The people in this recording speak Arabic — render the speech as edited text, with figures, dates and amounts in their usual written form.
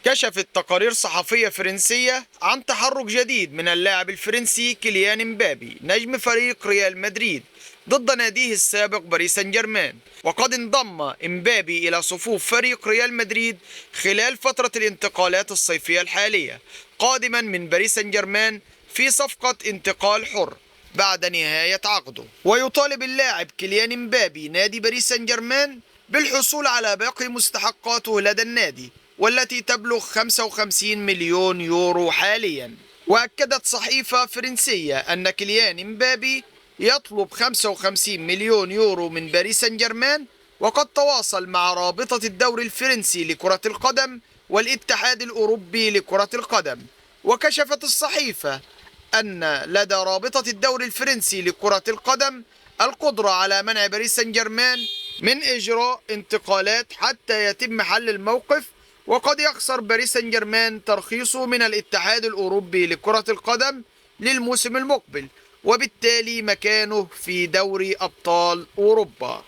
كشفت تقارير صحفية فرنسية عن تحرك جديد من اللاعب الفرنسي كيليان امبابي نجم فريق ريال مدريد ضد ناديه السابق باريس سان جيرمان. وقد انضم امبابي إلى صفوف فريق ريال مدريد خلال فترة الانتقالات الصيفية الحالية، قادما من باريس سان جيرمان في صفقة انتقال حر بعد نهاية عقده. ويطالب اللاعب كيليان امبابي نادي باريس سان جيرمان بالحصول على باقي مستحقاته لدى النادي، والتي تبلغ 55 مليون يورو حاليا. وأكدت صحيفة فرنسية أن كيليان امبابي يطلب 55 مليون يورو من باريس سان جيرمان، وقد تواصل مع رابطة الدوري الفرنسي لكرة القدم والاتحاد الأوروبي لكرة القدم. وكشفت الصحيفة أن لدى رابطة الدوري الفرنسي لكرة القدم القدرة على منع باريس سان جيرمان من إجراء انتقالات حتى يتم حل الموقف، وقد يخسر باريس سان جيرمان ترخيصه من الاتحاد الأوروبي لكرة القدم للموسم المقبل، وبالتالي مكانه في دوري أبطال أوروبا.